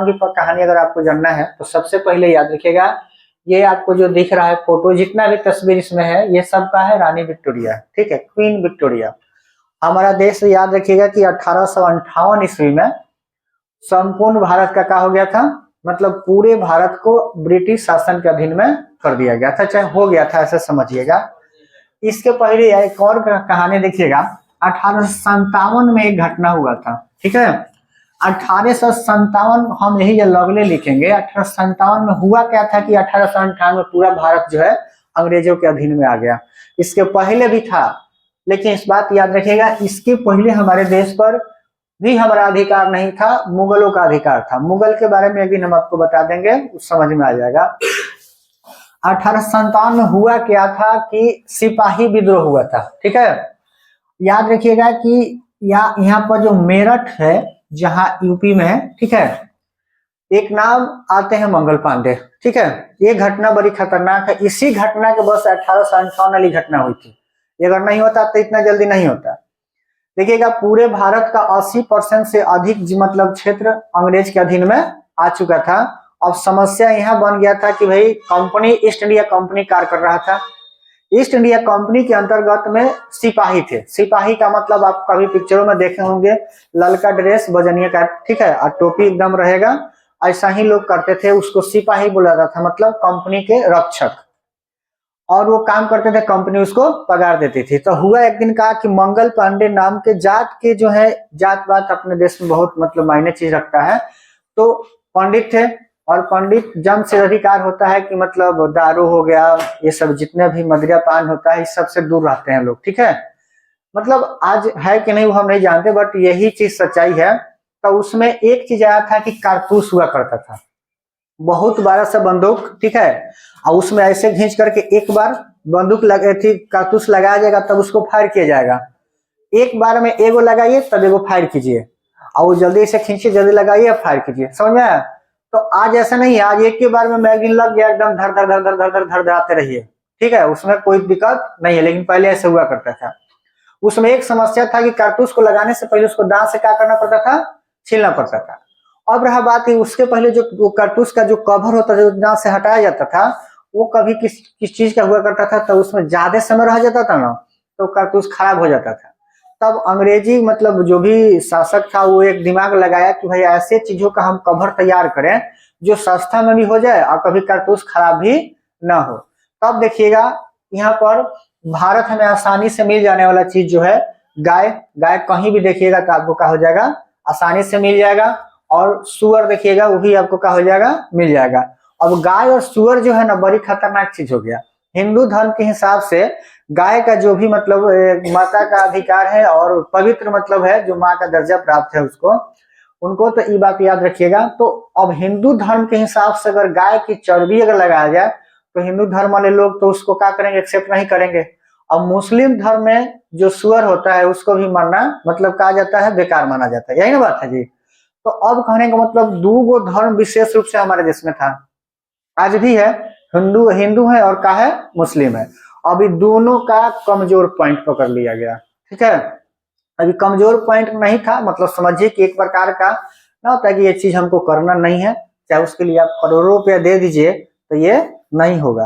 की कहानी अगर आपको जानना है तो सबसे पहले याद रखिएगा, ये आपको जो दिख रहा है फोटो, जितना भी तस्वीर इसमें है, ये सब का है रानी विक्टोरिया, ठीक है, क्वीन विक्टोरिया। हमारा देश याद रखिएगा कि 1858 ईस्वी में संपूर्ण भारत का क्या हो गया था, मतलब पूरे भारत को ब्रिटिश शासन के अधीन में कर दिया गया था, चाहे हो गया था ऐसा समझिएगा। इसके पहले एक और कहानी देखिएगा, 1857 में एक घटना हुआ था, ठीक है। 1857 हम यही लगले लिखेंगे, 1857 में हुआ क्या था कि 1858 में पूरा भारत जो है अंग्रेजों के अधीन में आ गया। इसके पहले भी था, लेकिन इस बात याद रखिएगा, इसके पहले हमारे देश पर भी हमारा अधिकार नहीं था, मुगलों का अधिकार था। मुगल के बारे में एक दिन हम आपको बता देंगे, समझ में आ जाएगा। 1857 में हुआ क्या था कि सिपाही विद्रोह हुआ था, ठीक है। याद रखिएगा कि यहाँ पर जो मेरठ है, जहां यूपी में है, ठीक है, एक नाम आते हैं मंगल पांडे, ठीक है। ये घटना बड़ी खतरनाक है, इसी घटना के बस 1858 वाली घटना हुई थी। ये अगर नहीं होता तो इतना जल्दी नहीं होता। देखिएगा, पूरे भारत का 80% से अधिक मतलब क्षेत्र अंग्रेज के अधीन में आ चुका था। अब समस्या यहाँ बन गया था कि भाई कंपनी, ईस्ट इंडिया कंपनी कार्य कर रहा था। ईस्ट इंडिया कंपनी के अंतर्गत में सिपाही थे। सिपाही का मतलब आप कभी पिक्चरों में देखे होंगे, ललका ड्रेस बजनिया का, ठीक है, और टोपी एकदम रहेगा, ऐसा ही लोग करते थे, उसको सिपाही बोला जाता था, मतलब कंपनी के रक्षक। और वो काम करते थे, कंपनी उसको पगार देती थी। तो हुआ एक दिन कहा कि मंगल पांडे नाम के जात के जो है, जात बात अपने देश में बहुत मतलब मायने चीज रखता है, तो पंडित थे। और पंडित जन्म से अधिकार होता है कि मतलब दारू हो गया, ये सब जितने भी मदिरा पान होता है, इस सब से दूर रहते हैं लोग, ठीक है। मतलब आज है कि नहीं वो हम नहीं जानते, बट यही चीज सच्चाई है। तो उसमें एक चीज आया था कि कारतूस हुआ करता था, बहुत बड़ा सा बंदूक, ठीक है, और उसमें ऐसे खींच करके एक बार बंदूक लगे थी, कारतूस लगाया जाएगा, तब उसको फायर किया जाएगा। एक बार में एगो लगाइए तब एगो फायर कीजिए, और वो जल्दी से खींचिए, जल्दी लगाइए, फायर कीजिए, समझ में आया। तो आज ऐसा नहीं है, आज एक के बार में मैगजीन लग गया, एकदम धर धर धर धर धर धर धर धराते रहिए, ठीक है, उसमें कोई दिक्कत नहीं है। लेकिन पहले ऐसे हुआ करता था। उसमें एक समस्या था कि कारतूस को लगाने से पहले उसको दांत से क्या करना पड़ता था, छीलना पड़ता था। अब रहा बात कि उसके पहले जो कारतूस का जो कवर होता था, जो दांत से हटाया जाता था, वो कभी किस चीज का हुआ करता था, तो उसमें ज्यादा समय रह जाता था ना, तो कारतूस खराब हो जाता था। तब अंग्रेजी मतलब जो भी शासक था, वो एक दिमाग लगाया कि भाई ऐसे चीजों का हम कवर तैयार करें जो सस्ता में भी हो जाए और कभी कारतूस खराब भी ना हो। तब देखिएगा, यहाँ पर भारत हमें आसानी से मिल जाने वाला चीज जो है गाय। गाय कहीं भी देखिएगा तो आपको क्या हो जाएगा, आसानी से मिल जाएगा। और सुअर देखिएगा, वो भी आपको क्या हो जाएगा, मिल जाएगा। अब गाय और सुअर जो है ना, बड़ी खतरनाक चीज हो गया। हिंदू धर्म के हिसाब से गाय का जो भी मतलब माता का अधिकार है और पवित्र मतलब है, जो माँ का दर्जा प्राप्त है उसको, उनको तो ये बात याद रखिएगा। तो अब हिंदू धर्म के हिसाब से अगर गाय की चर्बी अगर लगाया जाए, तो हिंदू धर्म वाले लोग तो उसको क्या करेंगे, एक्सेप्ट नहीं करेंगे। अब मुस्लिम धर्म में जो सुअर होता है उसको भी मानना मतलब कहा जाता है बेकार माना जाता है, यही ना बात है जी। तो अब कहने का मतलब दो गो धर्म विशेष रूप से हमारे देश में था, आज भी है, हिंदू हिंदू है और का है, मुस्लिम है। अभी दोनों का कमजोर पॉइंट पकड़ लिया गया, ठीक है। अभी कमजोर पॉइंट नहीं था, मतलब समझिए कि एक प्रकार का ना होता है कि ये चीज हमको करना नहीं है, चाहे उसके लिए आप करोड़ों रुपया दे दीजिए तो ये नहीं होगा।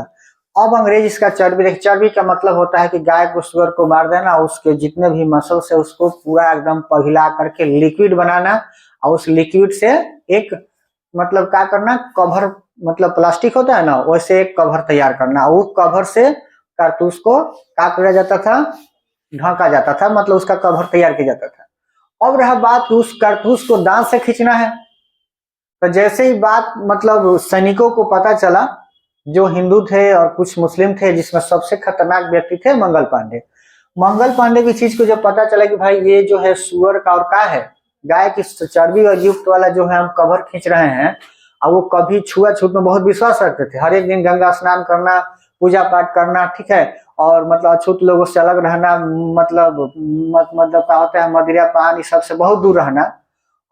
अब अंग्रेज इसका चर्बी, चर्बी का मतलब होता है कि गाय को, सुअर को मार देना, उसके जितने भी मसल्स है उसको पूरा एकदम पघिला करके लिक्विड बनाना, और उस लिक्विड से एक मतलब क्या करना, कवर, मतलब प्लास्टिक होता है ना, वैसे एक कवर तैयार करना। उस कवर से कारतूस को क्या किया जाता था, ढका जाता था, मतलब उसका कवर तैयार किया जाता था। अब रहा बात कि उस कारतूस को दांत से खींचना है। तो जैसे ही बात मतलब सैनिकों को पता चला, जो हिंदू थे और कुछ मुस्लिम थे, जिसमें सबसे खतरनाक व्यक्ति थे मंगल पांडे। मंगल पांडे की चीज को जब पता चला कि भाई ये जो है सुअर का और का है, गाय की चर्बी और युक्त वाला जो है हम कवर खींच रहे हैं, और वो कभी छुआछूत में बहुत विश्वास रखते थे, हर एक दिन गंगा स्नान करना, पूजा पाठ करना, ठीक है, और मतलब अछूत लोगों से अलग रहना, मतलब क्या होता है, मदिरा पान इस सब से बहुत दूर रहना।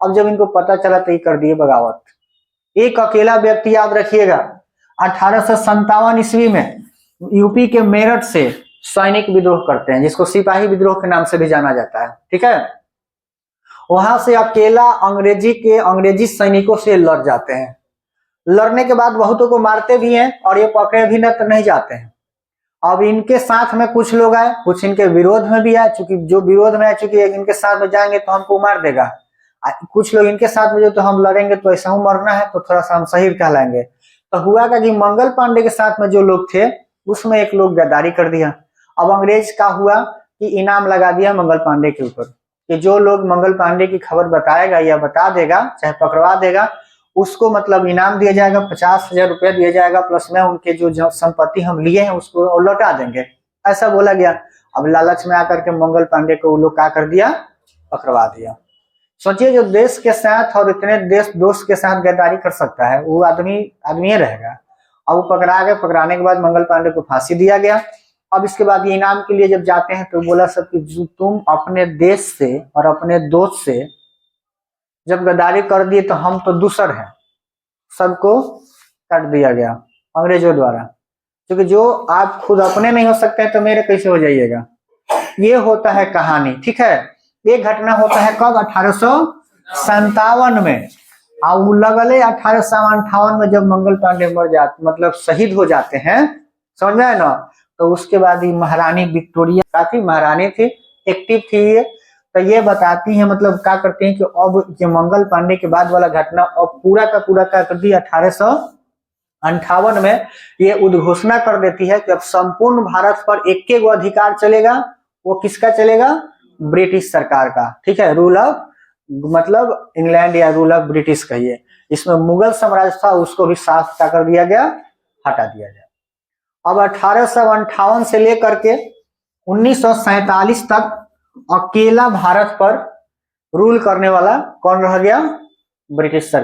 अब जब इनको पता चला तो ये कर दिए बगावत। एक अकेला व्यक्ति, याद रखिएगा, 1857 ईस्वी में यूपी के मेरठ से सैनिक विद्रोह करते हैं, जिसको सिपाही विद्रोह के नाम से भी जाना जाता है, ठीक है। वहां से अकेला अंग्रेजी सैनिकों से लड़ जाते हैं। लड़ने के बाद बहुतों को मारते भी हैं और ये पकड़े भी नहीं जाते हैं। अब इनके साथ में कुछ लोग आए, कुछ इनके विरोध में भी आए, चूंकि जो विरोध में आए चूंकि इनके साथ में जाएंगे तो हमको मार देगा। कुछ लोग इनके साथ में जो तो हम लड़ेंगे तो ऐसा ही मरना है तो थोड़ा सा हम शहीद कहलाएंगे। तो हुआ क्या कि मंगल पांडे के साथ में जो लोग थे उसमें एक लोग गद्दारी कर दिया। अब अंग्रेज का हुआ कि इनाम लगा दिया मंगल पांडे के ऊपर कि जो लोग मंगल पांडे की खबर बताएगा या बता देगा चाहे पकड़वा देगा उसको मतलब इनाम दिया जाएगा, 50,000 रुपया दिया जाएगा, प्लस में उनके जो संपत्ति हम लिए हैं उसको लौटा देंगे, ऐसा बोला गया। अब लालच में आकर के मंगल पांडे को वो लोग क्या कर दिया, पकड़वा दिया। सोचिए जो देश के साथ और इतने दोस्त के साथ गद्दारी कर सकता है वो आदमी रहेगा। अब वो पकड़ा गए, पकड़ाने के बाद मंगल पांडे को फांसी दिया गया। अब इसके बाद ये इनाम के लिए जब जाते हैं तो बोला सब कि जो तुम अपने देश से और अपने दोस्त से जब गद्दारी कर दिए तो हम तो दूसर हैं, सबको काट दिया गया अंग्रेजों द्वारा, क्योंकि जो आप खुद अपने नहीं हो सकते हैं तो मेरे कैसे हो जाइएगा। ये होता है कहानी, ठीक है। एक घटना होता है कब, 1857 में। और लगले 1858 में जब मंगल पांडे मर जाते मतलब शहीद हो जाते हैं, समझ में आए ना। तो उसके बाद ही महारानी विक्टोरिया काफी महारानी थी, एक्टिव थी ये, तो ये बताती है मतलब क्या करते हैं कि अब ये मंगल पांडे के बाद वाला घटना अब पूरा का पूरा क्या कर दिया 1858 में ये उद्घोषणा कर देती है कि अब संपूर्ण भारत पर एक गो अधिकार चलेगा, वो किसका चलेगा, ब्रिटिश सरकार का, ठीक है। रूल ऑफ मतलब इंग्लैंड या रूल ऑफ ब्रिटिश कहिए। इसमें मुगल साम्राज्य था उसको भी साफ क्या कर दिया गया, हटा दिया गया। अब 1858 से लेकर के 1947 तक अकेला भारत पर रूल करने वाला कौन रह गया, ब्रिटिश सरकार।